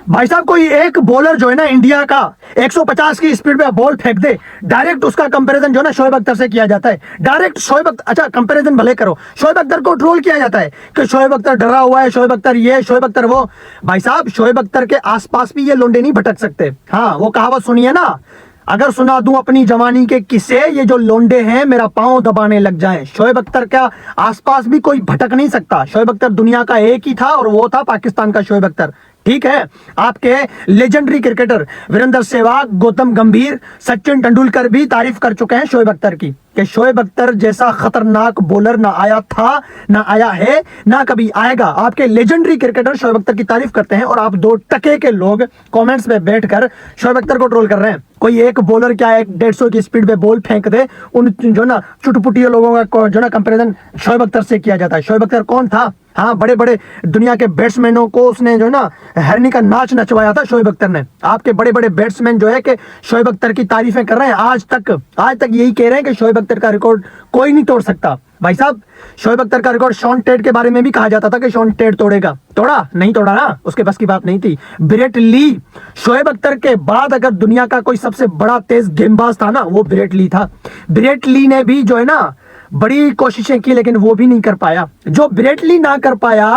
भाई साहब कोई एक बॉलर जो है ना इंडिया का 150 की स्पीड पे बॉल फेंक दे, डायरेक्ट उसका कंपैरिजन जो है ना शोएब अख्तर से किया जाता है। डायरेक्ट शोएब अख्तर, अच्छा कंपैरिजन भले करो, शोएब अख्तर को ट्रोल किया जाता है कि शोएब अख्तर डरा हुआ है, शोएब अख्तर ये, शोएब अख्तर वो। भाई साहब शोएब अख्तर के आसपास भी ये लोंडे नहीं भटक सकते। हाँ वो कहावत सुनिए ना, अगर सुना दूं अपनी जवानी के किस्से, ये जो लोंडे हैं मेरा पांव दबाने लग जाएं। शोएब अख्तर का आसपास भी कोई भटक नहीं सकता। शोएब अख्तर दुनिया का एक ही था और वो था पाकिस्तान का शोएब अख्तर। ठीक है, आपके लेजेंडरी क्रिकेटर वीरेंद्र सहवाग, गौतम गंभीर, सचिन तेंदुलकर भी तारीफ कर चुके हैं शोएब अख्तर की कि शोएब अख्तर जैसा खतरनाक बॉलर ना आया था, ना आया है, ना कभी आएगा। आपके लेजेंडरी क्रिकेटर शोएब अख्तर की तारीफ करते हैं और आप 2 टके के लोग कमेंट्स में बैठकर शोएब अख्तर को ट्रोल कर रहे हैं। कोई एक बॉलर क्या है 150 की स्पीड पे बॉल फेंक दे, उन जो ना चुटपुटिया लोगों का जो ना कंपैरिजन शोएब अख्तर से किया जाता है। शोएब अख्तर कौन था? हाँ, बड़े बड़े दुनिया के बैट्समैनों को उसने जो ना हरनी का नाच नचवाया था शोएब अख्तर ने। आपके बड़े बड़े बैट्समैन जो है कि शोएब अख्तर की तारीफें कर रहे हैं, आज तक यही कह रहे हैं कि शोएब अख्तर का रिकॉर्ड कोई नहीं तोड़ सकता। भाई साहब शोएब अख्तर का रिकॉर्ड शॉन टेट के बारे में भी कहा जाता था कि शॉन टेट तोड़ेगा, तोड़ा नहीं तोड़ा ना, उसके बस की बात नहीं थी। ब्रेट ली, शोएब अख्तर के बाद अगर दुनिया का कोई सबसे बड़ा तेज गेंदबाज था ना, वो ब्रेट ली था। ब्रेट ली ने भी जो है ना बड़ी कोशिशें की लेकिन वो भी नहीं कर पाया। जो ब्रेट ली ना कर पाया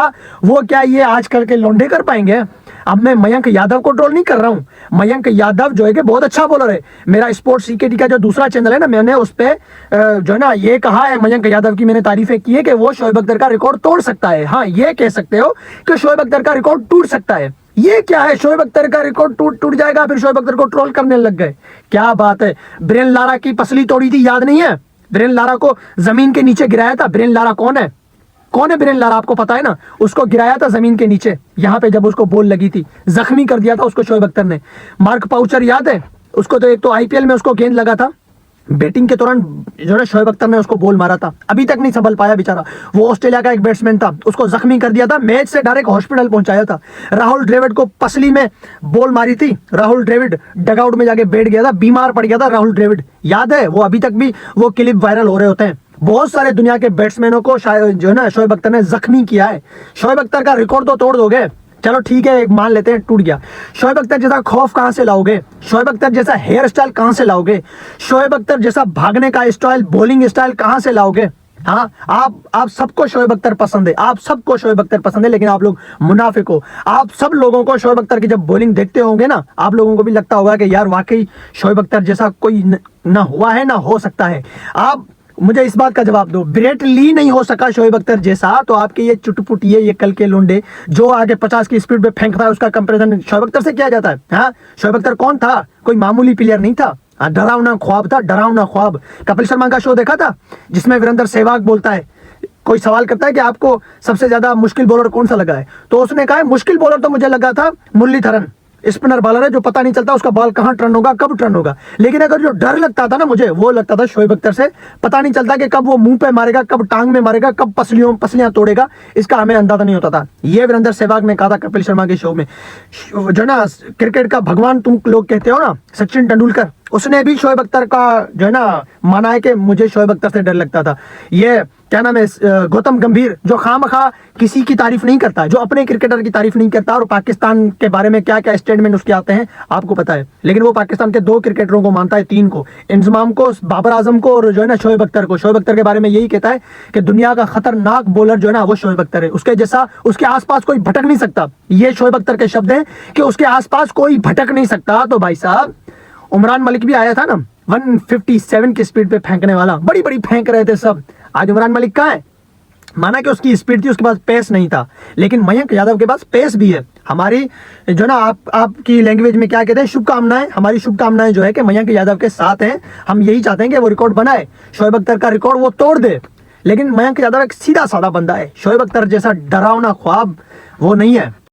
वो क्या ये आजकल के लौंडे कर पाएंगे? अब मैं मयंक यादव को ट्रोल नहीं कर रहा हूं। मयंक यादव जो है कि बहुत अच्छा बॉलर है। मेरा स्पोर्ट्स सीकेडी का जो दूसरा चैनल है ना, मैंने उस पर जो है ना ये कहा है, मयंक यादव की मैंने तारीफें की है कि वो शोएब अख्तर का रिकॉर्ड तोड़ सकता है। हाँ, ये कह सकते हो कि शोएब अख्तर का रिकॉर्ड टूट सकता है। ये क्या है, शोएब अख्तर का रिकॉर्ड टूट जाएगा, फिर शोएब अख्तर को ट्रोल करने लग गए। क्या बात है। ब्रेन लारा की पसली तोड़ी थी, याद नहीं है? ब्रेन लारा को जमीन के नीचे गिराया था। ब्रेन लारा कौन है? कौन है ब्रेन लारा? आपको पता है ना? उसको गिराया था जमीन के नीचे, यहाँ पे जब उसको बॉल लगी थी, जख्मी कर दिया था उसको शोएब अख्तर ने। मार्क पाउचर याद है उसको? तो एक तो आईपीएल में उसको गेंद लगा था, बैटिंग के दौरान जो है शोएब अख्तर ने उसको बॉल मारा था, अभी तक नहीं संभल पाया बेचारा। वो ऑस्ट्रेलिया का एक बैट्समैन था, उसको जख्मी कर दिया था, मैच से डायरेक्ट हॉस्पिटल पहुंचाया था। राहुल द्रविड़ को पसली में बॉल मारी थी, राहुल द्रविड़ डगआउट में जाके बैठ गया था, बीमार पड़ गया था राहुल द्रविड़, याद है? वो अभी तक भी वो क्लिप वायरल हो रहे होते हैं। बहुत सारे दुनिया के बैट्समैनों को जो है ना शोएब अख्तर ने जख्मी किया है। शोएब अख्तर का रिकॉर्ड तो तोड़ दोगे, चलो ठीक है, मान लेते हैं टूट गया। शोएब अख्तर जैसा खौफ कहां से लाओगे? शोएब अख्तर जैसा हेयर स्टाइल कहां से लाओगे? शोएब अख्तर जैसा भागने का स्टाइल, बॉलिंग स्टाइल कहां से लाओगे? हाँ, आप सबको शोएब अख्तर पसंद है, आप सबको शोएब अख्तर पसंद है, लेकिन आप लोग मुनाफिक हो। आप सब लोगों को शोएब अख्तर की जब बॉलिंग देखते होंगे ना, आप लोगों को भी लगता होगा कि यार वाकई शोएब अख्तर जैसा कोई ना हुआ है ना हो सकता है। आप मुझे इस बात का जवाब दो, ब्रेट ली नहीं हो सका शोएब अख्तर जैसा, तो आपके ये चुटपुटिए, ये कल के लोंडे जो आगे 50 की स्पीड पे फेंकता है, उसका कंपैरिजन शोएब अख्तर से किया जाता है? हाँ, शोएब अख्तर कौन था? कोई मामूली प्लेयर नहीं था। डरावना ख्वाब था, डरावना ख्वाब। कपिल शर्मा का शो देखा था जिसमें वीरेंद्र सहवाग बोलता है, कोई सवाल करता है कि आपको सबसे ज्यादा मुश्किल बॉलर कौन सा लगा है, तो उसने कहा मुश्किल बॉलर तो मुझे लगा था मुरलीधरन। स्पिनर बॉलर है जो पता नहीं चलता उसका बॉल कहां टर्न होगा, कब टर्न होगा। लेकिन अगर जो डर लगता था ना मुझे, वो लगता था शोएब अख्तर से। पता नहीं चलता कि कब वो मुंह पे मारेगा, कब टांग में मारेगा, कब पसलियां तोड़ेगा, इसका हमें अंदाजा नहीं होता था। ये वीरेंद्र सहवाग ने कहा था कपिल शर्मा के शो में। जो ना क्रिकेट का भगवान तुम लोग कहते हो ना, सचिन तेंदुलकर, उसने भी शोएब अख्तर का जो है ना माना है कि मुझे शोएब अख्तर से डर लगता था। ये क्या नाम है, गौतम गंभीर, जो खामखा किसी की तारीफ नहीं करता, जो अपने क्रिकेटर की तारीफ नहीं करता, और पाकिस्तान के बारे में क्या क्या स्टेटमेंट उसके आते हैं आपको पता है। लेकिन वो पाकिस्तान के 2 क्रिकेटरों को मानता है, 3 को, इंजमाम को, बाबर आजम को, और जो है ना शोएब अख्तर को। शोएब अख्तर के बारे में यही कहता है कि दुनिया का खतरनाक बॉलर जो है ना वो शोएब अख्तर है, उसके जैसा, उसके आसपास कोई भटक नहीं सकता। ये शोएब अख्तर के शब्द हैं कि उसके आसपास कोई भटक नहीं सकता। तो भाई साहब उमरान मलिक भी आया था ना 157 की स्पीड पे फेंकने वाला, बड़ी बड़ी फेंक रहे थे सब। आज उमरान मलिक कहाँ है? माना कि उसकी स्पीड थी, उसके पास पेस नहीं था, लेकिन मयंक यादव के पास पेस भी है। हमारी जो ना आपकी लैंग्वेज में क्या कहते हैं, शुभकामनाएं, हमारी शुभकामनाएं जो है कि मयंक यादव के साथ हैं। हम यही चाहते हैं कि वो रिकॉर्ड बनाए, शोएब अख्तर का रिकॉर्ड वो तोड़ दे। लेकिन मयंक यादव एक सीधा साधा बंदा है, शोएब अख्तर जैसा डरावना ख्वाब वो नहीं है।